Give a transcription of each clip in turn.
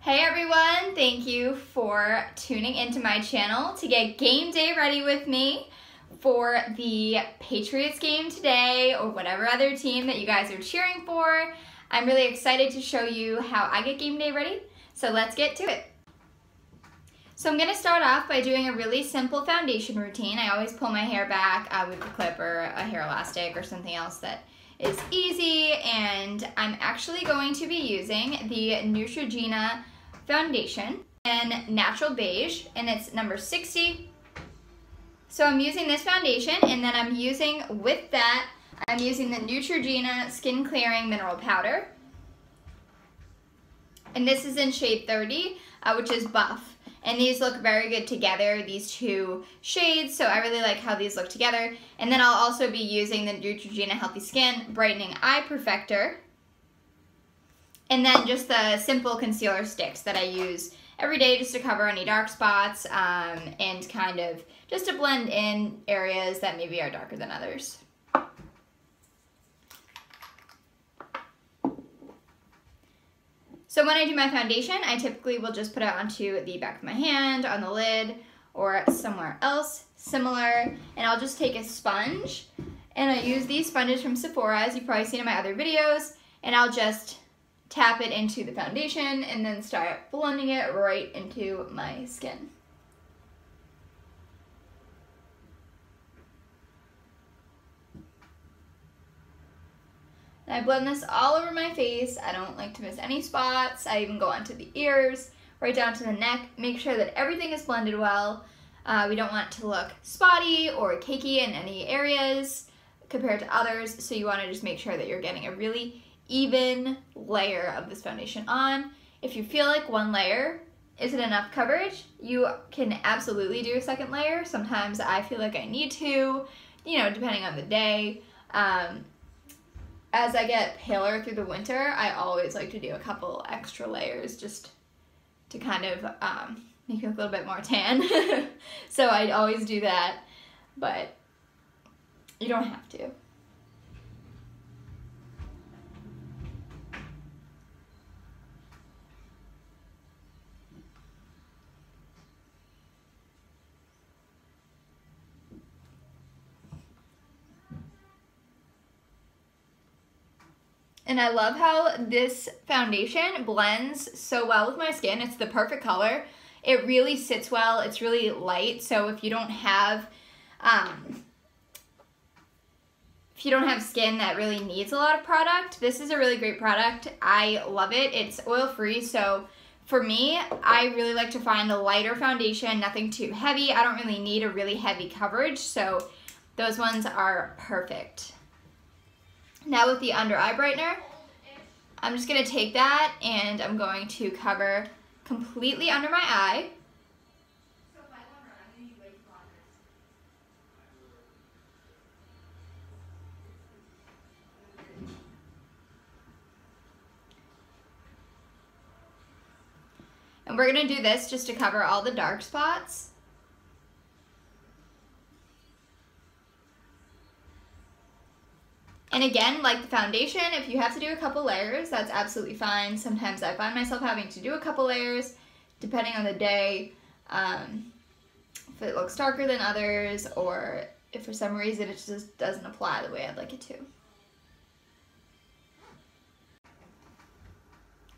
Hey everyone, thank you for tuning into my channel to get game day ready with me for the Patriots game today or whatever other team that you guys are cheering for. I'm really excited to show you how I get game day ready, so let's get to it. So I'm going to start off by doing a really simple foundation routine. I always pull my hair back with a clip or a hair elastic or something else that is easy, and I'm actually going to be using the Neutrogena foundation in Natural Beige, and it's number 60. So I'm using this foundation, and then I'm using the Neutrogena Skin Clearing Mineral Powder. And this is in shade 30, which is Buff. And these look very good together, these two shades, so I really like how these look together. And then I'll also be using the Neutrogena Healthy Skin Brightening Eye Perfector. And then just the simple concealer sticks that I use every day just to cover any dark spots and kind of just to blend in areas that maybe are darker than others. So when I do my foundation, I typically will just put it onto the back of my hand, on the lid, or somewhere else similar. And I'll just take a sponge, and I use these sponges from Sephora, as you've probably seen in my other videos, and I'll just tap it into the foundation and then start blending it right into my skin. And I blend this all over my face. I don't like to miss any spots. I even go onto the ears, right down to the neck. Make sure that everything is blended well. We don't want it to look spotty or cakey in any areas compared to others, so you want to just make sure that you're getting a really even layer of this foundation on. If you feel like one layer isn't enough coverage, you can absolutely do a second layer. Sometimes I feel like I need to, depending on the day. As I get paler through the winter, I always like to do a couple extra layers just to kind of make me look a little bit more tan. So I always do that, but you don't have to. And I love how this foundation blends so well with my skin. It's the perfect color. It really sits well. It's really light. So if you don't have skin that really needs a lot of product, this is a really great product. I love it. It's oil-free. So for me, I really like to find a lighter foundation, nothing too heavy. I don't really need a really heavy coverage. So those ones are perfect. Now with the under eye brightener, I'm just going to take that and I'm going to cover completely under my eye. And we're going to do this just to cover all the dark spots. And again, like the foundation, if you have to do a couple layers, that's absolutely fine. Sometimes I find myself having to do a couple layers, depending on the day, if it looks darker than others, or if for some reason it just doesn't apply the way I'd like it to.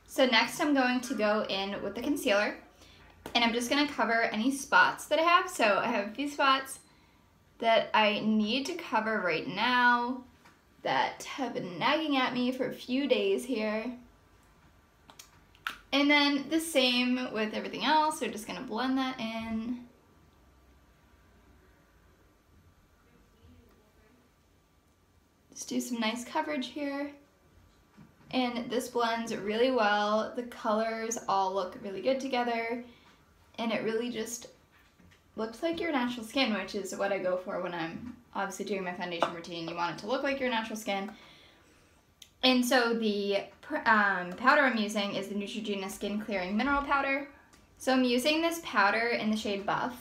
So next I'm going to go in with the concealer, and I'm just going to cover any spots that I have. So I have a few spots that I need to cover right now that have been nagging at me for a few days here. And then the same with everything else. We're just going to blend that in. Just do some nice coverage here. And this blends really well. The colors all look really good together. And it really just looks like your natural skin, which is what I go for when I'm obviously doing my foundation routine. You want it to look like your natural skin. And so the powder I'm using is the Neutrogena Skin Clearing Mineral Powder. So I'm using this powder in the shade Buff.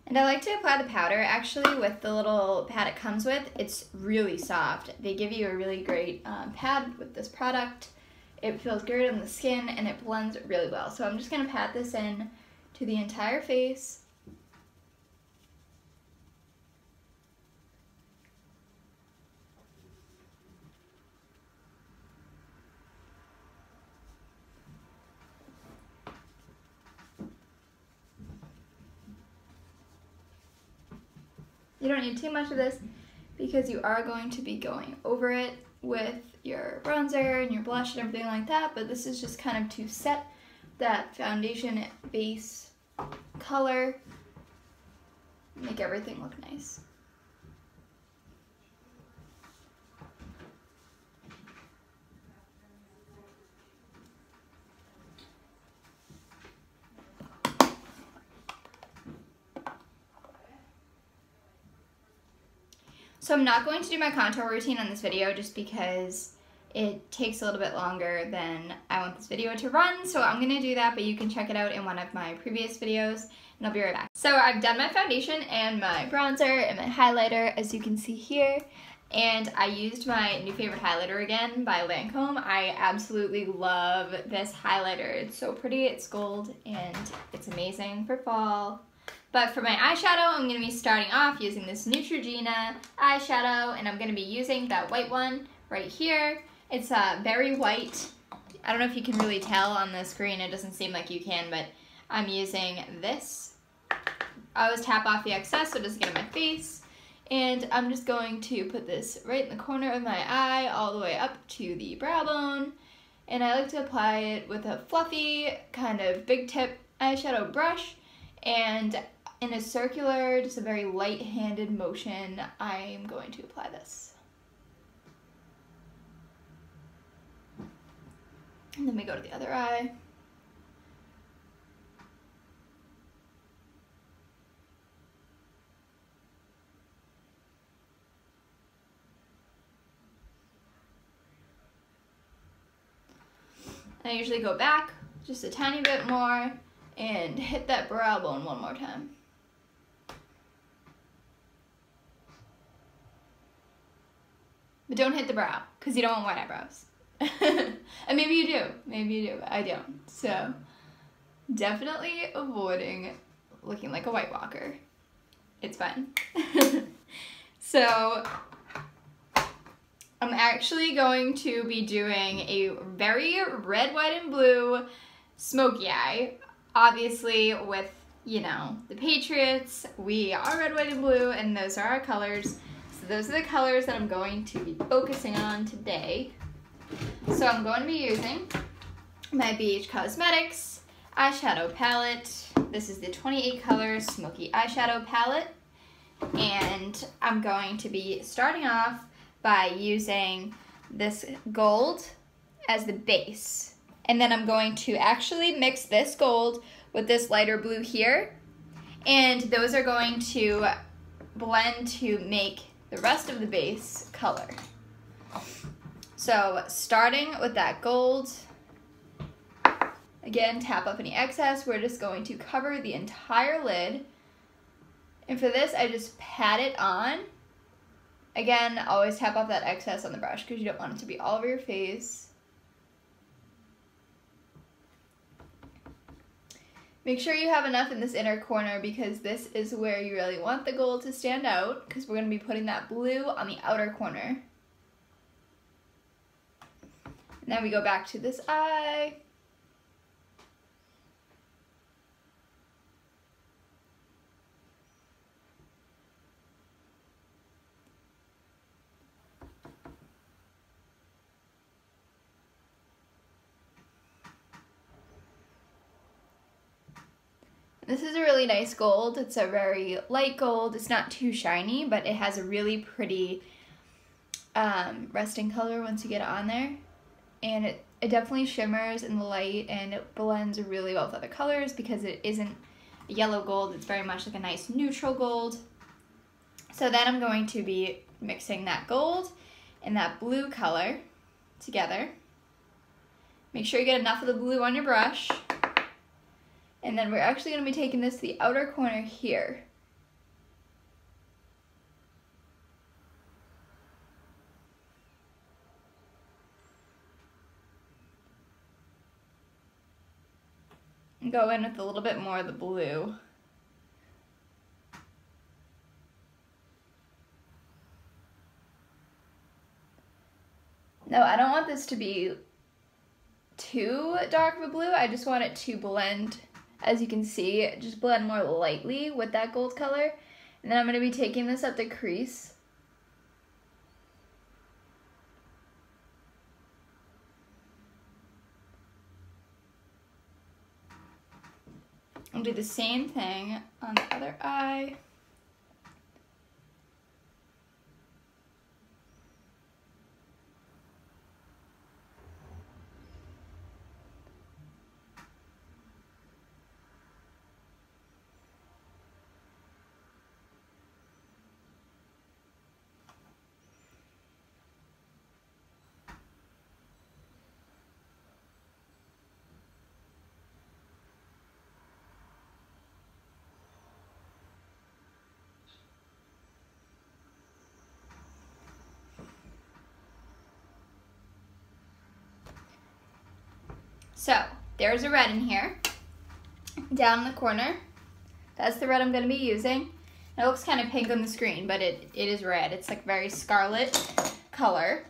And I like to apply the powder actually with the little pad it comes with. It's really soft. They give you a really great pad with this product. It feels great on the skin and it blends really well. So I'm just going to pat this in to the entire face. You don't need too much of this because you are going to be going over it with your bronzer and your blush and everything like that, but this is just kind of to set that foundation base color, make everything look nice. So I'm not going to do my contour routine on this video just because it takes a little bit longer than I want this video to run, so I'm going to do that, but you can check it out in one of my previous videos, and I'll be right back. So I've done my foundation and my bronzer and my highlighter, as you can see here, and I used my new favorite highlighter again by Lancome. I absolutely love this highlighter. It's so pretty, it's gold, and it's amazing for fall. But for my eyeshadow, I'm going to be starting off using this Neutrogena eyeshadow, and I'm going to be using that white one right here. It's very white. I don't know if you can really tell on the screen. It doesn't seem like you can, but I'm using this. I always tap off the excess so it doesn't get in my face. And I'm just going to put this right in the corner of my eye, all the way up to the brow bone. And I like to apply it with a fluffy, kind of big tip eyeshadow brush. And in a circular, just a very light-handed motion, I'm going to apply this. And then we go to the other eye. I usually go back just a tiny bit more and hit that brow bone one more time. But don't hit the brow, because you don't want white eyebrows. And maybe you do, but I don't. So definitely avoiding looking like a White Walker. It's fun. So I'm actually going to be doing a very red, white, and blue smoky eye. Obviously with, you know, the Patriots, we are red, white, and blue, and those are our colors. So those are the colors that I'm going to be focusing on today. So I'm going to be using my BH Cosmetics eyeshadow palette. This is the 28 colors smoky eyeshadow palette. And I'm going to be starting off by using this gold as the base. And then I'm going to actually mix this gold with this lighter blue here. And those are going to blend to make the rest of the base color. So starting with that gold, again, tap up any excess. We're just going to cover the entire lid. And for this, I just pat it on. Again, always tap off that excess on the brush because you don't want it to be all over your face. Make sure you have enough in this inner corner because this is where you really want the gold to stand out because we're going to be putting that blue on the outer corner. And then we go back to this eye. This is a really nice gold. It's a very light gold. It's not too shiny, but it has a really pretty resting color once you get it on there. And it definitely shimmers in the light and it blends really well with other colors because it isn't a yellow gold. It's very much like a nice neutral gold. So then I'm going to be mixing that gold and that blue color together. Make sure you get enough of the blue on your brush. And then we're actually going to be taking this to the outer corner here. and go in with a little bit more of the blue. No, I don't want this to be too dark of a blue. I just want it to blend, as you can see, just blend more lightly with that gold color. And then I'm going to be taking this up the crease. I'll do the same thing on the other eye. So, there's a red in here, down in the corner. That's the red I'm going to be using. It looks kind of pink on the screen, but it is red. It's like very scarlet color.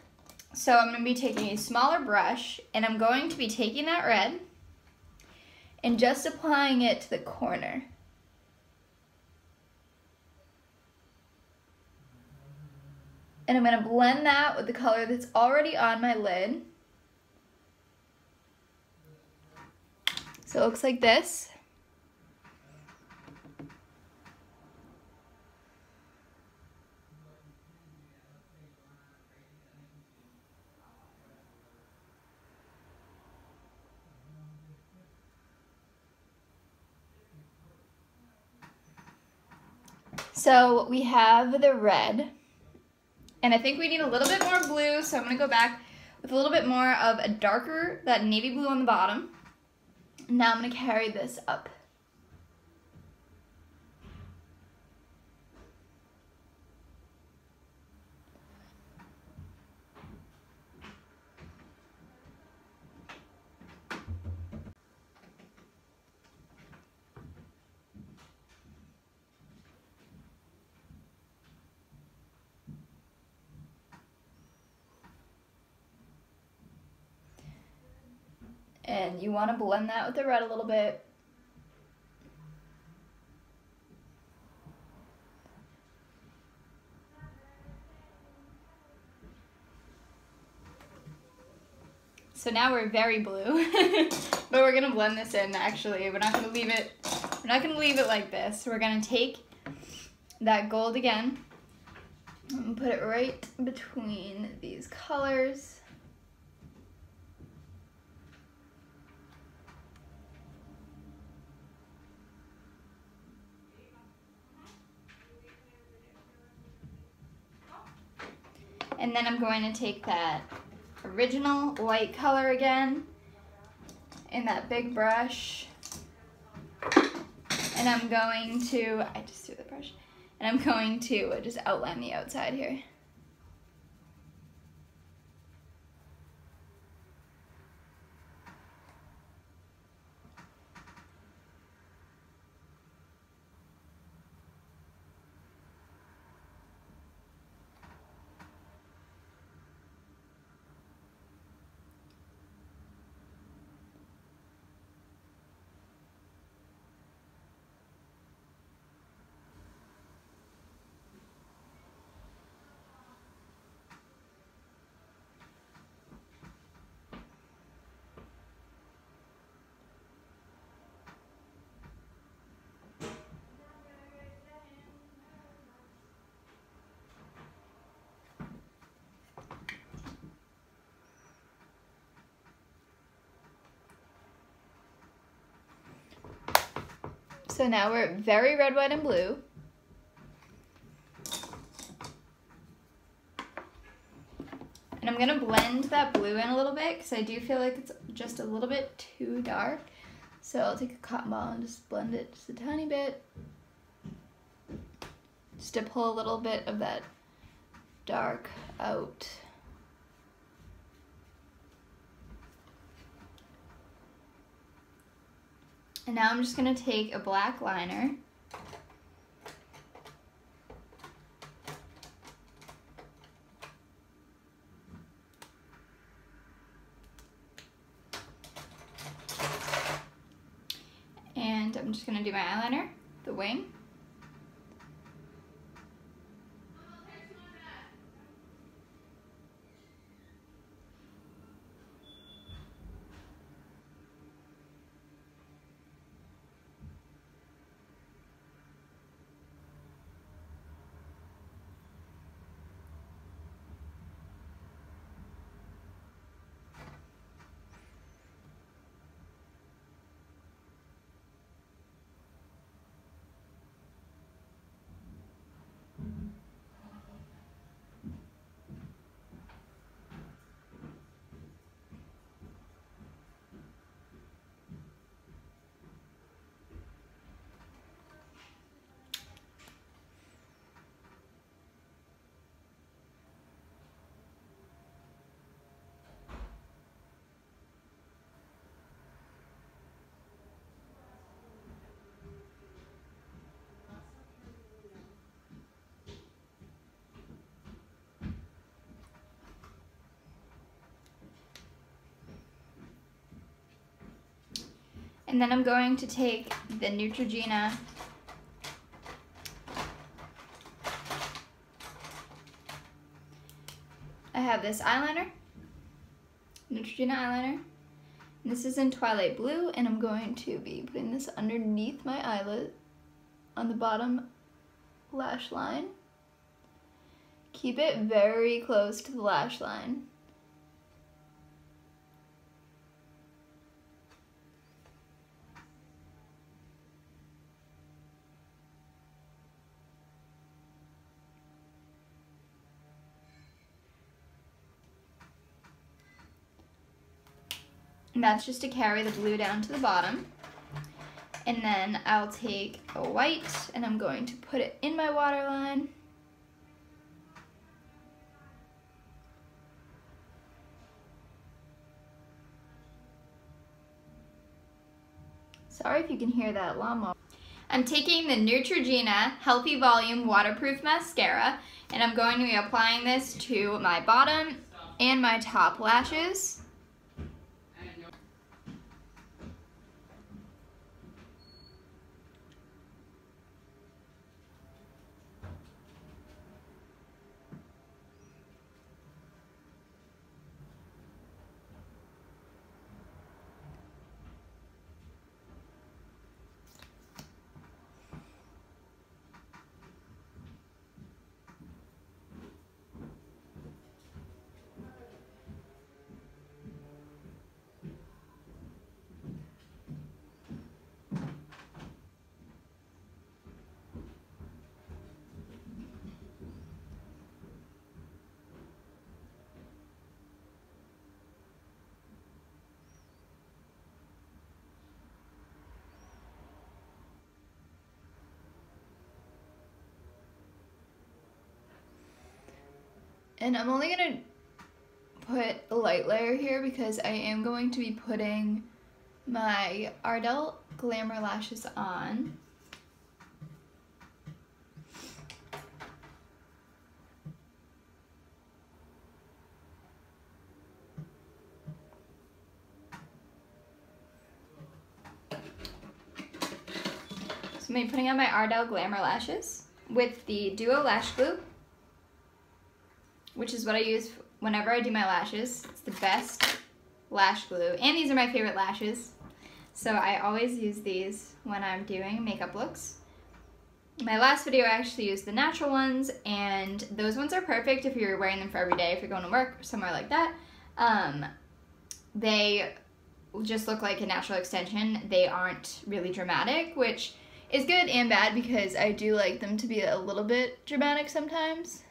So I'm going to be taking a smaller brush, and I'm going to be taking that red and just applying it to the corner. And I'm going to blend that with the color that's already on my lid. So it looks like this. So we have the red, and I think we need a little bit more blue, so I'm going to go back with a little bit more of a darker, that navy blue on the bottom. Now I'm going to carry this up. And you want to blend that with the red a little bit. So now we're very blue, but we're gonna blend this in. Actually, we're not gonna leave it like this. We're gonna take that gold again and put it right between these colors. And then I'm going to take that original white color again in that big brush. And I'm going to, I just threw the brush, and I'm going to just outline the outside here. So now we're very red, white, and blue. And I'm gonna blend that blue in a little bit because I do feel like it's just a little bit too dark. So I'll take a cotton ball and just blend it just a tiny bit. Just to pull a little bit of that dark out. And now I'm just gonna take a black liner. And I'm just gonna do my eyeliner, the wing. And then I'm going to take the Neutrogena I have this eyeliner, Neutrogena eyeliner. And this is in Twilight Blue, and I'm going to be putting this underneath my eyelid on the bottom lash line. Keep it very close to the lash line. And that's just to carry the blue down to the bottom. And then I'll take a white and I'm going to put it in my waterline. Sorry if you can hear that lawnmower. I'm taking the Neutrogena Healthy Volume Waterproof Mascara, and I'm going to be applying this to my bottom and my top lashes. And I'm only gonna put a light layer here because I am going to be putting my Ardell Glamor Lashes on. So I'm gonna be putting on my Ardell Glamor Lashes with the Duo Lash Glue, which is what I use whenever I do my lashes. It's the best lash glue, and these are my favorite lashes. So I always use these when I'm doing makeup looks. In my last video I actually used the natural ones, and those ones are perfect if you're wearing them for every day, if you're going to work or somewhere like that. They just look like a natural extension. They aren't really dramatic, which is good and bad because I do like them to be a little bit dramatic sometimes.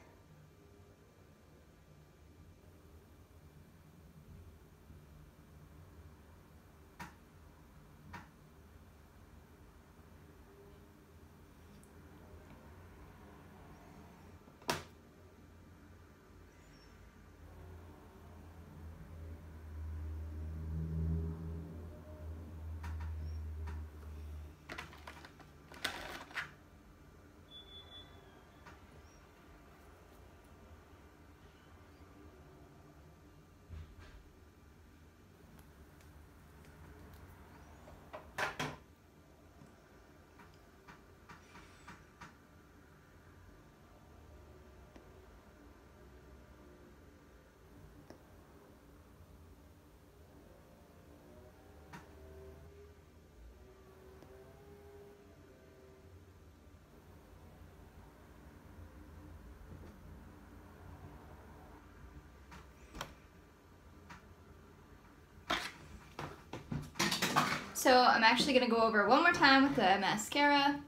So I'm actually going to go over one more time with the mascara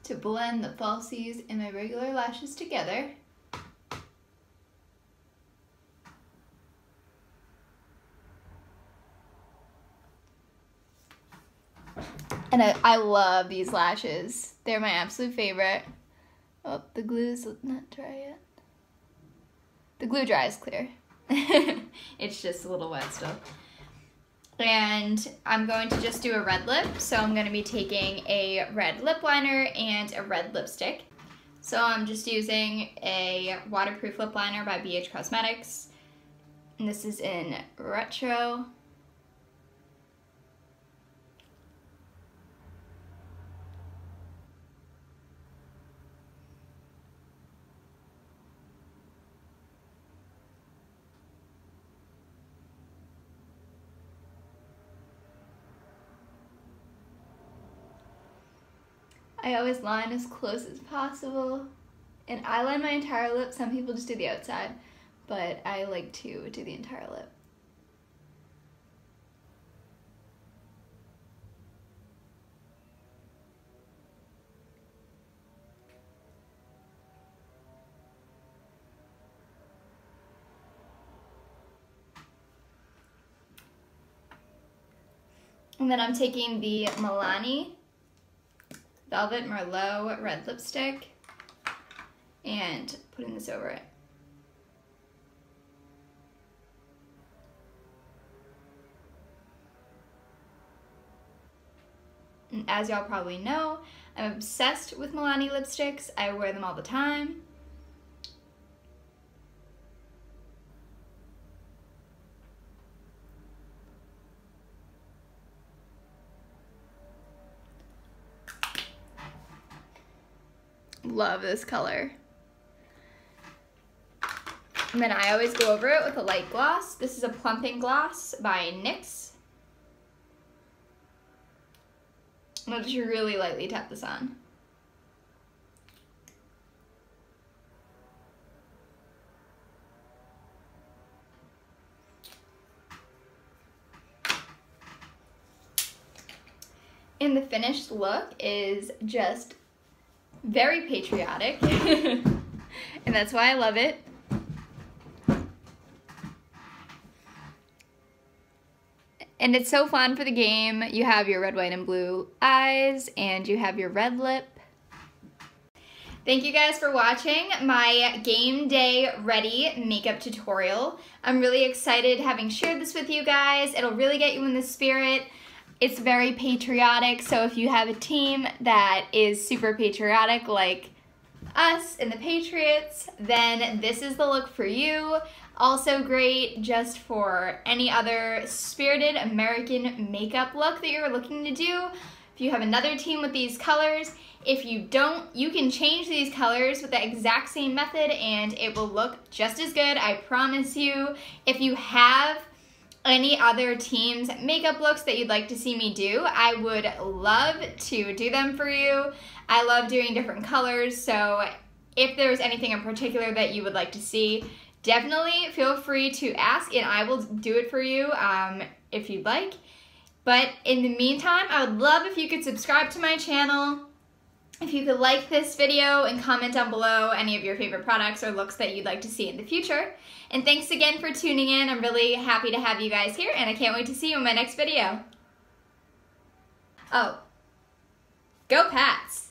to blend the falsies and my regular lashes together. And I love these lashes. They're my absolute favorite. Oh, the glue's not dry yet. The glue dries clear. It's just a little wet still. And I'm going to just do a red lip. So I'm going to be taking a red lip liner and a red lipstick. So I'm just using a waterproof lip liner by BH Cosmetics. And this is in Retro. I always line as close as possible, and I line my entire lip. Some people just do the outside, but I like to do the entire lip. And then I'm taking the Milani Velvet Merlot red lipstick and putting this over it. And as y'all probably know, I'm obsessed with Milani lipsticks. I wear them all the time. Love this color. And then I always go over it with a light gloss. This is a plumping gloss by NYX. And I'll just really lightly tap this on. And the finished look is just very patriotic, and that's why I love it. And it's so fun for the game. You have your red, white, and blue eyes, and you have your red lip. Thank you guys for watching my game day ready makeup tutorial. I'm really excited having shared this with you guys. It'll really get you in the spirit. It's very patriotic, so if you have a team that is super patriotic like us and the Patriots, then this is the look for you. Also great just for any other spirited American makeup look that you're looking to do. If you have another team with these colors, if you don't, you can change these colors with the exact same method and it will look just as good, I promise you. If you have any other team's makeup looks that you'd like to see me do, I would love to do them for you. I love doing different colors, so if there's anything in particular that you would like to see, definitely feel free to ask and I will do it for you if you'd like. But in the meantime, I would love if you could subscribe to my channel, if you could like this video and comment down below any of your favorite products or looks that you'd like to see in the future. And thanks again for tuning in. I'm really happy to have you guys here and I can't wait to see you in my next video. Oh, go Pats!